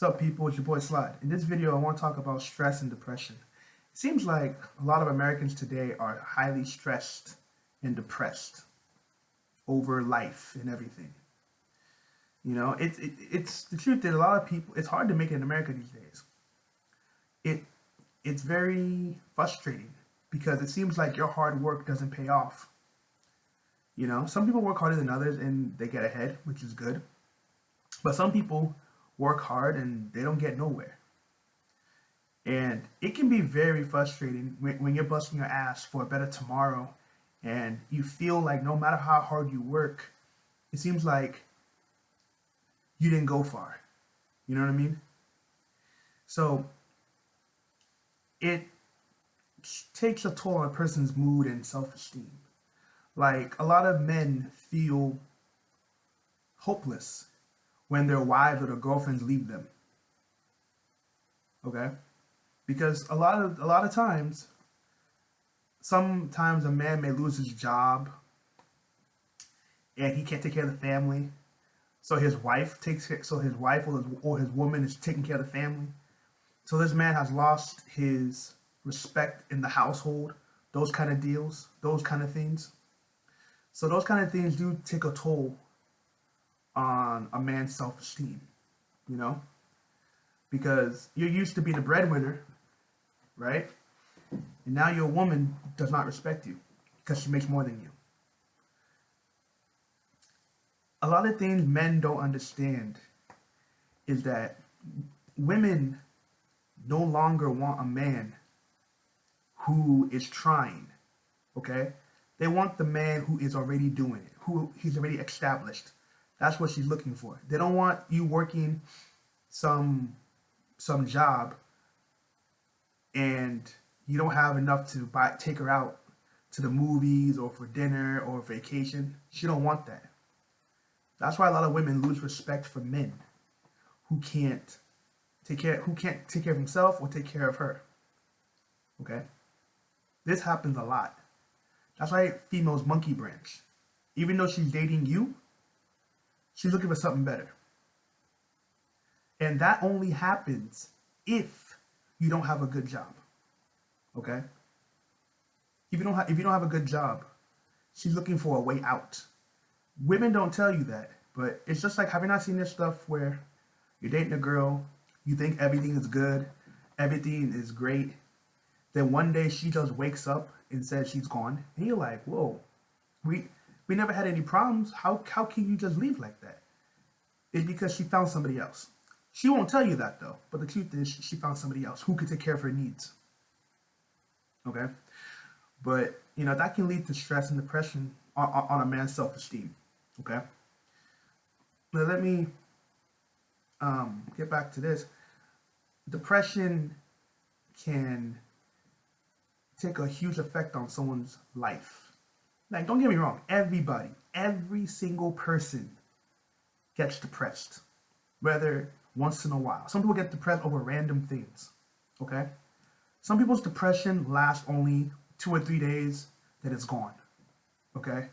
What's up, people? It's your boy Slide. In this video, I want to talk about stress and depression. It seems like a lot of Americans today are highly stressed and depressed over life and everything. It's the truth that a lot of people, it's hard to make it in America these days. It it's very frustrating because it seems like your hard work doesn't pay off. Some people work harder than others and they get ahead, which is good. But some people work hard and they don't get nowhere. And it can be very frustrating when you're busting your ass for a better tomorrow and you feel like no matter how hard you work, it seems like you didn't go far. You know what I mean? So it takes a toll on a person's mood and self-esteem. Like a lot of men feel hopeless when their wives or their girlfriends leave them. Okay? Because a lot of times, sometimes a man may lose his job and he can't take care of the family. So his wife or his woman is taking care of the family. So this man has lost his respect in the household, those kind of deals, those kind of things. So those kind of things do take a toll on a man's self-esteem, you know? Because you're used to being a breadwinner, right? And now your woman does not respect you because she makes more than you. A lot of things men don't understand is that women no longer want a man who is trying, okay? They want the man who is already doing it, who he's already established. That's what she's looking for. They don't want you working some job and you don't have enough to take her out to the movies or for dinner or vacation. She don't want that. That's why a lot of women lose respect for men who can't take care of himself or take care of her. Okay? This happens a lot. That's why females monkey branch. Even though she's dating you, she's looking for something better. And that only happens if you don't have a good job. Okay? If you don't have a good job, she's looking for a way out. Women don't tell you that, but it's just like, have you not seen this stuff where you're dating a girl, you think everything is good, everything is great, then one day she just wakes up and says she's gone, and you're like, whoa, we never had any problems. How can you just leave like that? It's because she found somebody else. She won't tell you that though, but the truth is she found somebody else who could take care of her needs. Okay? But, that can lead to stress and depression on a man's self-esteem. Okay? Now let me get back to this. Depression can take a huge effect on someone's life. Like, don't get me wrong, every single person gets depressed, whether once in a while. Some people get depressed over random things, okay? Some people's depression lasts only 2 or 3 days, then it's gone, okay?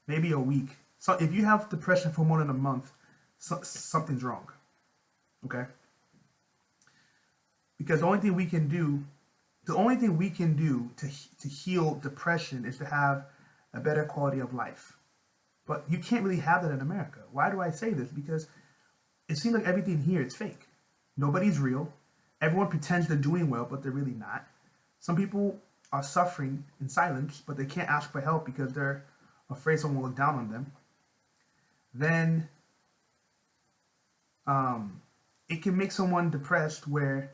Maybe a week. So if you have depression for more than a month, something's wrong, okay? Because the only thing we can do to heal depression is to have a better quality of life. But you can't really have that in America. Why do I say this? Because it seems like everything here is fake. Nobody's real. Everyone pretends they're doing well, but they're really not. Some people are suffering in silence, but they can't ask for help because they're afraid someone will look down on them. Then it can make someone depressed where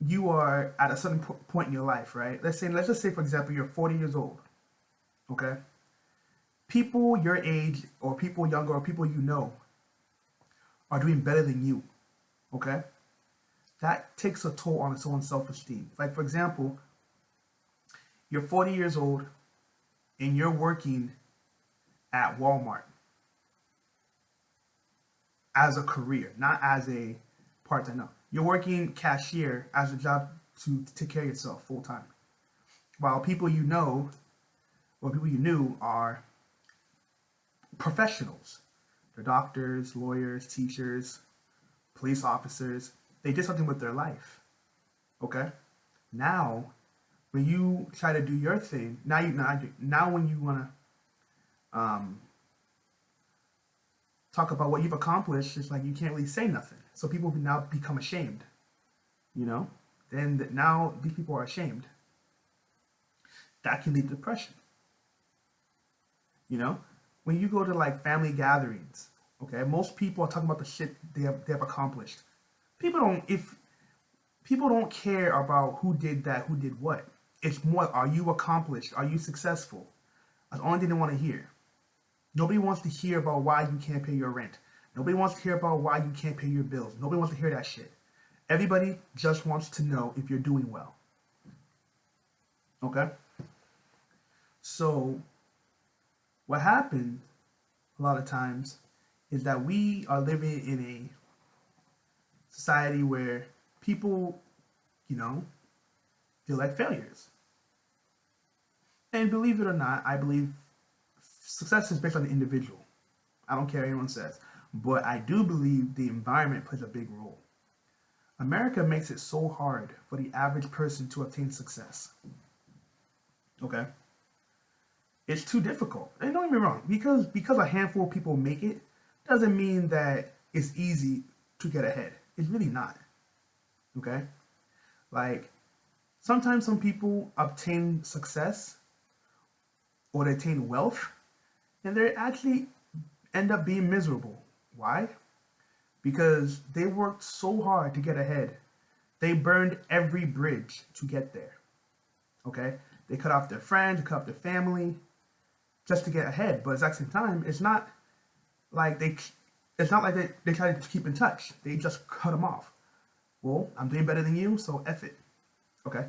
you are at a certain point in your life, right? Let's just say, for example, you're 40 years old, okay? People your age or people younger or people you know are doing better than you, okay? That takes a toll on someone's self-esteem. Like, for example, you're 40 years old and you're working at Walmart as a career, not as a part-time. No. You're working cashier as a job to take care of yourself full-time. While people you know or people you knew are professionals. They're doctors, lawyers, teachers, police officers. They did something with their life. Okay? Now, when you try to do your thing, now when you want to talk about what you've accomplished, it's like you can't really say nothing. So people now become ashamed. You know? Then now these people are ashamed. That can lead to depression. You know? When you go to like family gatherings, okay, most people are talking about the shit they have accomplished. People don't care about who did that, who did what. It's more, are you accomplished? Are you successful? That's the only thing they want to hear. Nobody wants to hear about why you can't pay your rent. Nobody wants to hear about why you can't pay your bills. Nobody wants to hear that shit. Everybody just wants to know if you're doing well. Okay? So, what happens a lot of times is that we are living in a society where people, you know, feel like failures. And believe it or not, I believe success is based on the individual. I don't care what anyone says. But I do believe the environment plays a big role. America makes it so hard for the average person to obtain success. Okay? It's too difficult. And don't get me wrong, because a handful of people make it doesn't mean that it's easy to get ahead. It's really not. Okay? Like, sometimes some people obtain success or they attain wealth and they actually end up being miserable. Why? Because they worked so hard to get ahead. They burned every bridge to get there. Okay? They cut off their friends, they cut off their family just to get ahead. But at the same time, it's not like they try to keep in touch. They just cut them off. Well, I'm doing better than you, so F it. Okay?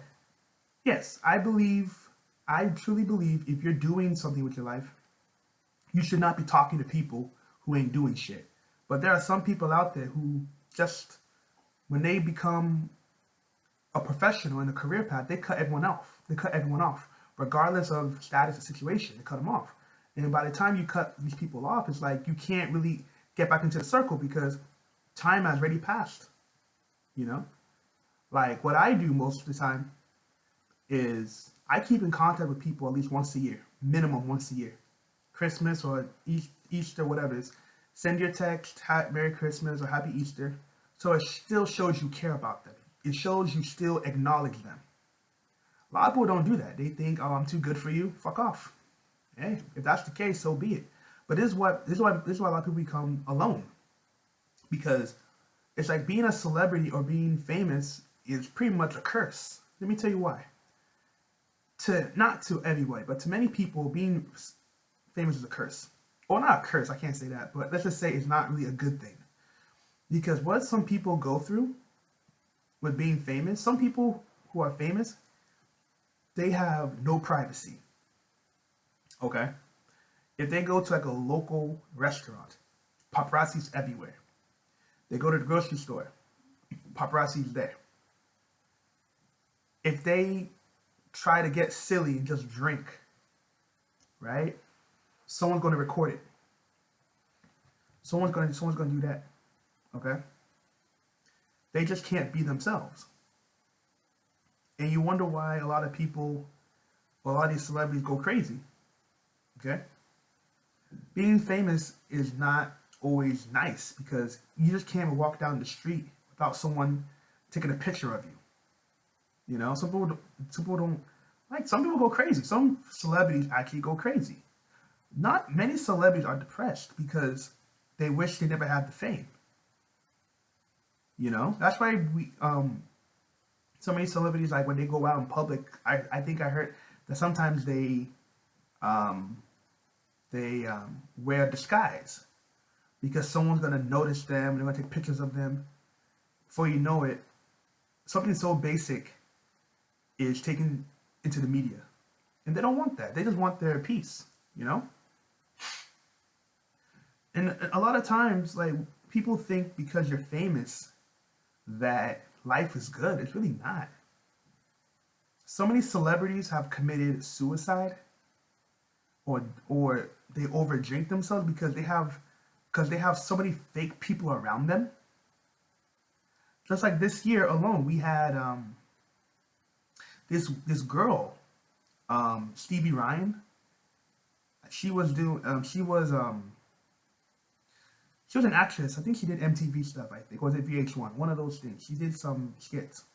Yes, I truly believe if you're doing something with your life, you should not be talking to people who ain't doing shit. But there are some people out there who just, when they become a professional in a career path, they cut everyone off. They cut everyone off, regardless of status or situation. They cut them off. And by the time you cut these people off, it's like you can't really get back into the circle because time has already passed. You know? Like, what I do most of the time is I keep in contact with people at least once a year, minimum once a year. Christmas or Easter, whatever it is. Send your text, Merry Christmas or Happy Easter. So it still shows you care about them. It shows you still acknowledge them. A lot of people don't do that. They think, oh, I'm too good for you. Fuck off. Hey, if that's the case, so be it. But this is why a lot of people become alone. Because it's like being a celebrity or being famous is pretty much a curse. Let me tell you why. Not to everybody, but to many people, being famous is a curse. Or not a curse, I can't say that, but let's just say it's not really a good thing. Because what some people go through with being famous, some people who are famous, they have no privacy. Okay? If they go to like a local restaurant, paparazzi's everywhere. They go to the grocery store, paparazzi's there. If they try to get silly and just drink, right? Someone's going to record it. Someone's going to do that. Okay? They just can't be themselves. And you wonder why a lot of people, a lot of these celebrities go crazy. Okay? Being famous is not always nice because you just can't walk down the street without someone taking a picture of you. You know, some people don't, like, some people go crazy. Some celebrities actually go crazy. Not many celebrities are depressed because they wish they never had the fame. You know, that's why so many celebrities, like when they go out in public, I think I heard that sometimes they wear a disguise because someone's gonna notice them. They're gonna take pictures of them. Before you know it, something so basic is taken into the media, and they don't want that. They just want their peace. You know. And a lot of times, like, people think because you're famous that life is good. It's really not. So many celebrities have committed suicide or they overdrink themselves because they have so many fake people around them Just like this year alone, we had this girl, Stevie Ryan. She was doing she was an actress. I think she did MTV stuff. I think, or was it VH1? One of those things. She did some skits.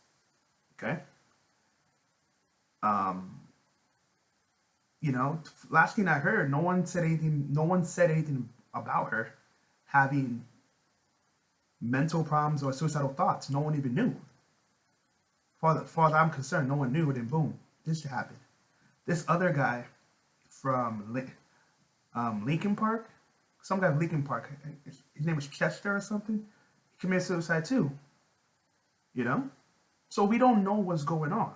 Okay. Um, last thing I heard, no one said anything. No one said anything about her having mental problems or suicidal thoughts. No one even knew. Far as I'm concerned, no one knew. And then boom, this happened. This other guy from Lincoln Park, some guy from Lincoln Park. His name was Chester or something. He committed suicide too. You know, so we don't know what's going on.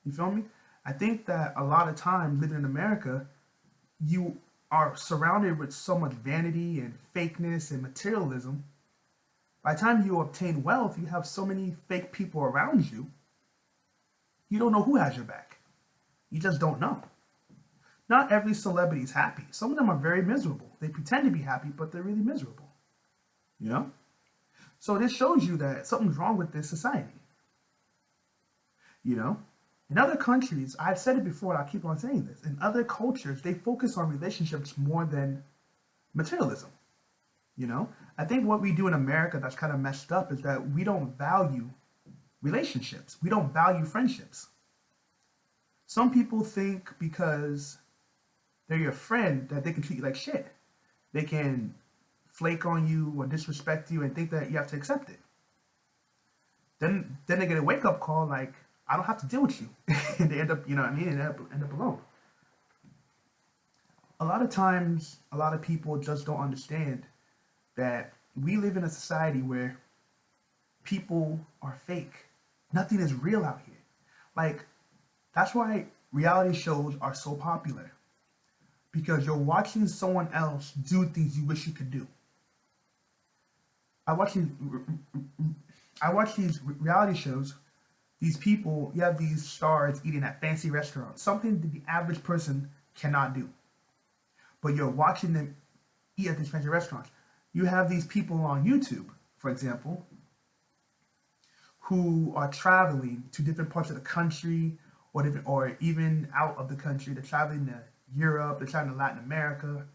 You feel me? I think that a lot of times living in America, you are surrounded with so much vanity and fakeness and materialism. By the time you obtain wealth, you have so many fake people around you. You don't know who has your back. You just don't know. Not every celebrity is happy. Some of them are very miserable. They pretend to be happy, but they're really miserable. You know? So this shows you that something's wrong with this society. You know? In other countries, I've said it before and I'll keep on saying this. In other cultures, they focus on relationships more than materialism. You know? I think what we do in America that's kind of messed up is that we don't value relationships. We don't value friendships. Some people think because they're your friend that they can treat you like shit. They can flake on you or disrespect you and think that you have to accept it. Then they get a wake-up call like, I don't have to deal with you. And they end up, you know what I mean, and end up alone. A lot of times, a lot of people just don't understand that we live in a society where people are fake. Nothing is real out here. Like, that's why reality shows are so popular. Because you're watching someone else do things you wish you could do. I watch these reality shows. These people, you have these stars eating at fancy restaurants, something that the average person cannot do. But you're watching them eat at these fancy restaurants. You have these people on YouTube, for example, who are traveling to different parts of the country or even out of the country. They're traveling to Europe, they're traveling to Latin America,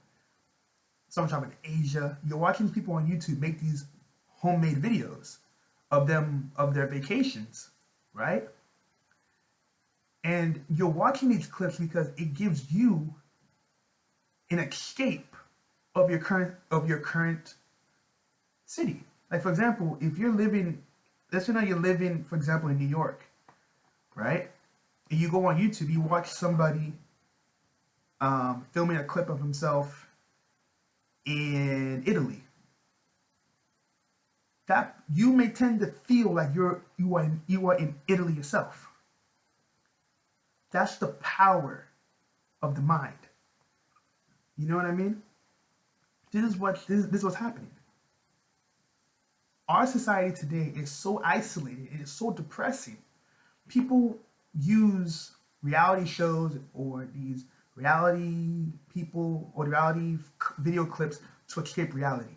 some traveling to Asia. You're watching these people on YouTube make these homemade videos of their vacations, right? And you're watching these clips because it gives you an escape of your current city. Like, for example, if you're living, let's say now you're living, for example, in New York, right? And you go on YouTube, you watch somebody filming a clip of himself in Italy. That you may tend to feel like you are in Italy yourself. That's the power of the mind. You know what I mean? This is what's happening. Our society today is so isolated. It is so depressing. People use reality shows or these reality people or reality video clips to escape reality.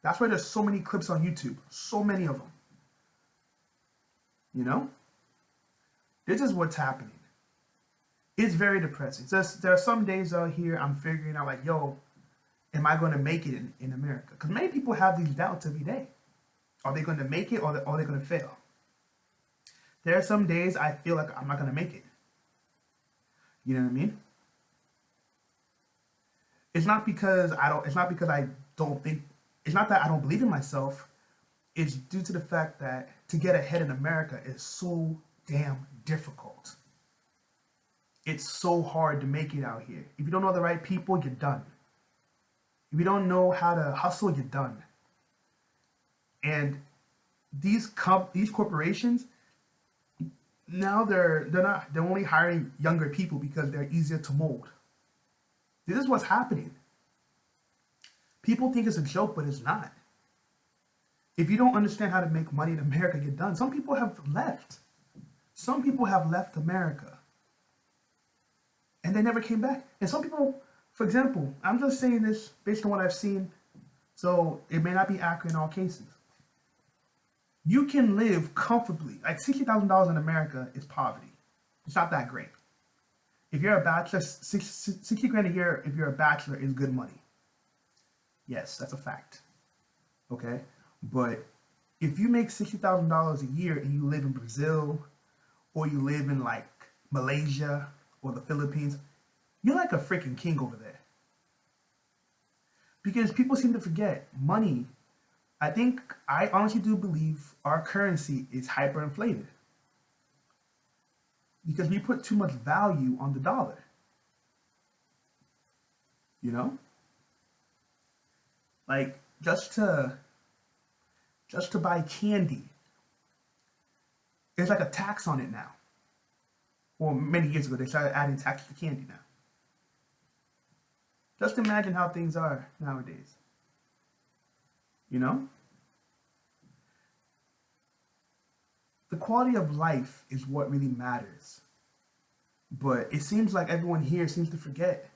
That's why there's so many clips on YouTube. So many of them. You know? This is what's happening. It's very depressing. There are some days out here I'm figuring out like, yo, am I going to make it in America? Because many people have these doubts every day. Are they going to make it or are they going to fail? There are some days I feel like I'm not going to make it. You know what I mean? It's not because I don't believe in myself. It's due to the fact that to get ahead in America is so damn difficult. It's so hard to make it out here. If you don't know the right people, you're done. If you don't know how to hustle, you're done. And these corporations, now they're only hiring younger people because they're easier to mold. This is what's happening. People think it's a joke, but it's not. If you don't understand how to make money in America, you're done. Some people have left. Some people have left America. And they never came back. And some people, for example, I'm just saying this based on what I've seen, so it may not be accurate in all cases. You can live comfortably. Like $60,000 in America is poverty. It's not that great. If you're a bachelor, 60 grand a year, if you're a bachelor, is good money. Yes, that's a fact. Okay? But if you make $60,000 a year and you live in Brazil or you live in like Malaysia or the Philippines, you're like a freaking king over there. Because people seem to forget money. I honestly do believe our currency is hyperinflated because we put too much value on the dollar. You know? Like just to buy candy, there's like a tax on it now. Well, many years ago they started adding tax to candy now. Just imagine how things are nowadays. You know? The quality of life is what really matters. But it seems like everyone here seems to forget.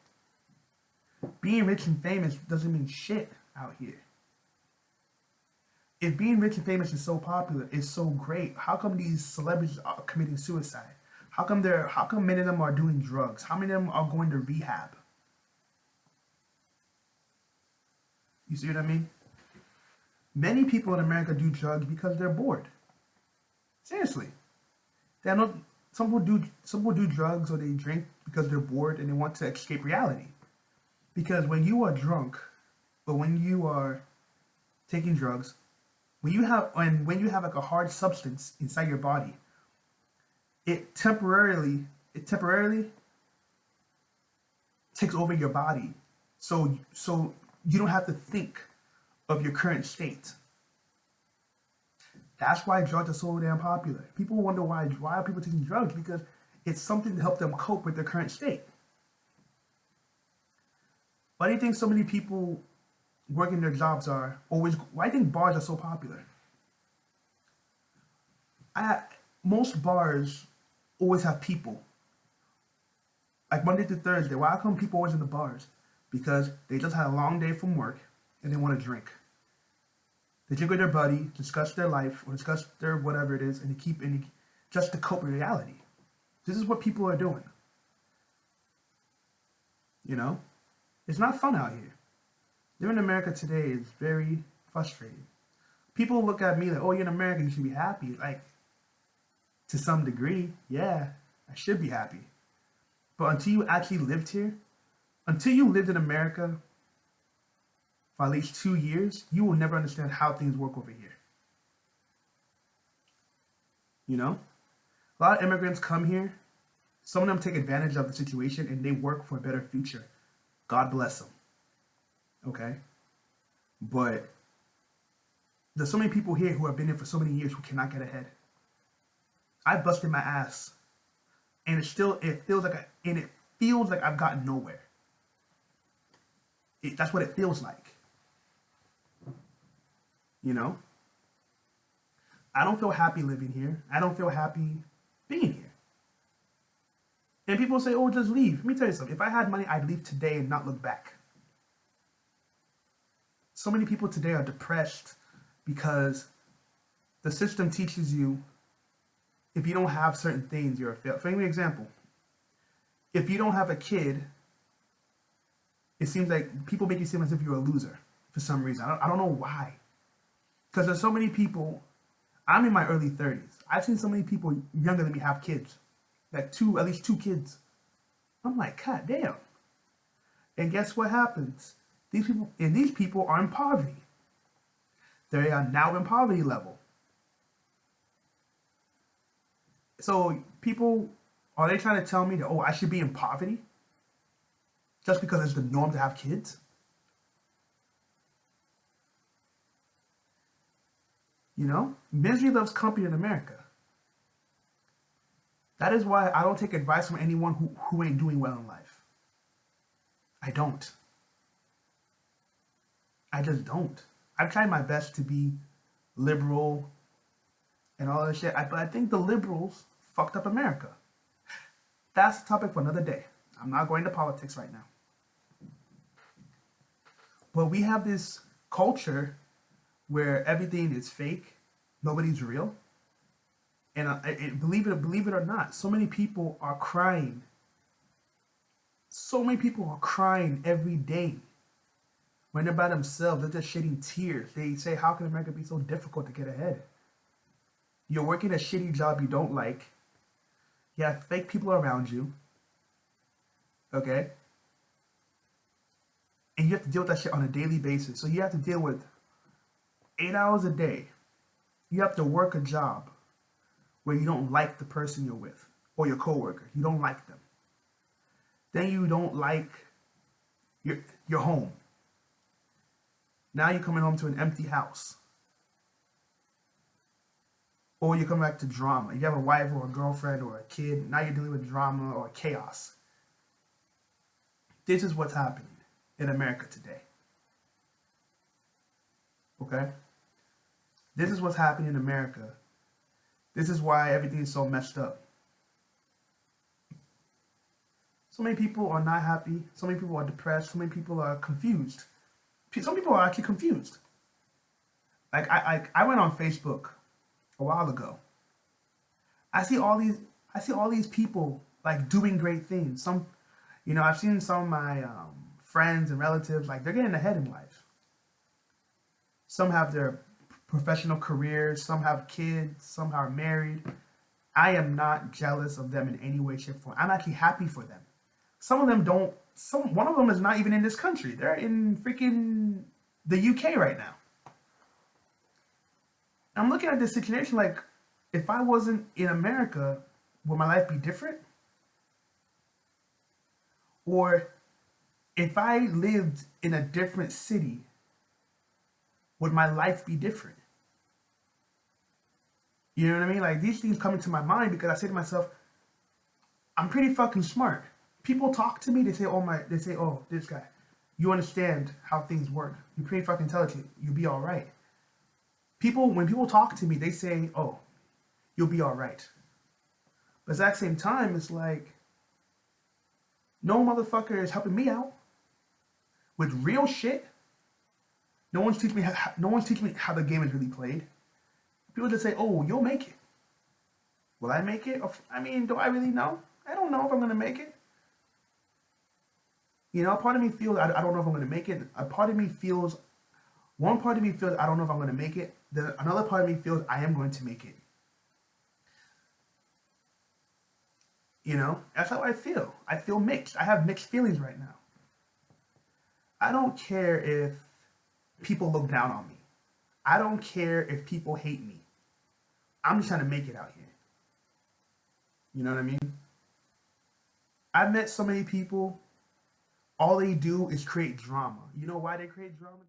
Being rich and famous doesn't mean shit out here. If being rich and famous is so popular, is so great, how come these celebrities are committing suicide? How come many of them are doing drugs? How many of them are going to rehab? You see what I mean? Many people in America do drugs because they're bored. Seriously. Some people do drugs or they drink because they're bored and they want to escape reality. Because when you are drunk or when you are taking drugs, when you have like a hard substance inside your body, it temporarily takes over your body. So you don't have to think of your current state. That's why drugs are so damn popular. People wonder why are people taking drugs? Because it's something to help them cope with their current state. Why do you think so many people working their jobs are always? Why do you think bars are so popular? Most bars always have people. Like Monday through Thursday. Why come people always in the bars? Because they just had a long day from work and they want to drink. They drink with their buddy, discuss their life, or discuss their whatever it is, and just to cope with reality. This is what people are doing. You know? It's not fun out here. Living in America today is very frustrating. People look at me like, oh, you're in America, you should be happy. Like, to some degree, yeah, I should be happy. But until you actually lived here, until you lived in America for at least 2 years, you will never understand how things work over here. You know? A lot of immigrants come here. Some of them take advantage of the situation and they work for a better future. God bless them. Okay? But there's so many people here who have been here for so many years who cannot get ahead. I busted my ass. And it feels like I've gotten nowhere. That's what it feels like. You know? I don't feel happy living here. I don't feel happy being here. And people say, oh, just leave. Let me tell you something. If I had money, I'd leave today and not look back. So many people today are depressed because the system teaches you if you don't have certain things, you're a failure. For example, if you don't have a kid, it seems like people make you seem as if you're a loser for some reason. I don't know why. Because there's so many people, I'm in my early 30s. I've seen so many people younger than me have kids. Like at least two kids. I'm like, God damn. And guess what happens? These people are in poverty. They are now in poverty level. So people, are they trying to tell me that, oh, I should be in poverty? Just because it's the norm to have kids? You know? Misery loves company in America. That is why I don't take advice from anyone who ain't doing well in life. I don't. I just don't. I've tried my best to be liberal and all that shit, but I think the liberals fucked up America. That's a topic for another day. I'm not going to politics right now. But we have this culture where everything is fake. Nobody's real. And believe it or not, so many people are crying. So many people are crying every day when they're by themselves. They're just shedding tears. They say, "How can America be so difficult to get ahead?" You're working a shitty job you don't like. You have fake people around you. Okay, and you have to deal with that shit on a daily basis. So you have to deal with 8 hours a day. You have to work a job where you don't like the person you're with or your coworker. You don't like them. Then you don't like your home. Now you're coming home to an empty house. Or you come back to drama. You have a wife or a girlfriend or a kid. Now you're dealing with drama or chaos. This is what's happening in America today. Okay? This is what's happening in America. This is why everything is so messed up. So many people are not happy. So many people are depressed. So many people are confused. Some people are actually confused. Like I went on Facebook a while ago. I see all these people like doing great things. Some, I've seen some of my friends and relatives, like, they're getting ahead in life. Some have their professional careers. Some have kids. Some are married. I am not jealous of them in any way, shape, or form. I'm actually happy for them. Some of them don't. One of them is not even in this country. They're in freaking the UK right now. I'm looking at this situation like, if I wasn't in America, would my life be different? Or if I lived in a different city, would my life be different? You know what I mean? Like, these things come into my mind because I say to myself, I'm pretty fucking smart. People talk to me, they say, "Oh, this guy, you understand how things work. You're pretty fucking intelligent. You'll be all right." When people talk to me, they say, "Oh, you'll be all right." But at the exact same time, it's like, no motherfucker is helping me out with real shit. No one's teaching me how the game is really played. People just say, "Oh, you'll make it." Will I make it? I mean, do I really know? I don't know if I'm gonna make it. A part of me feels I don't know if I'm gonna make it. One part of me feels I don't know if I'm gonna make it. Then another part of me feels I am going to make it. That's how I feel. I feel mixed. I have mixed feelings right now. I don't care if people look down on me. I don't care if people hate me. I'm just trying to make it out here. You know what I mean? I've met so many people, all they do is create drama. You know why they create drama?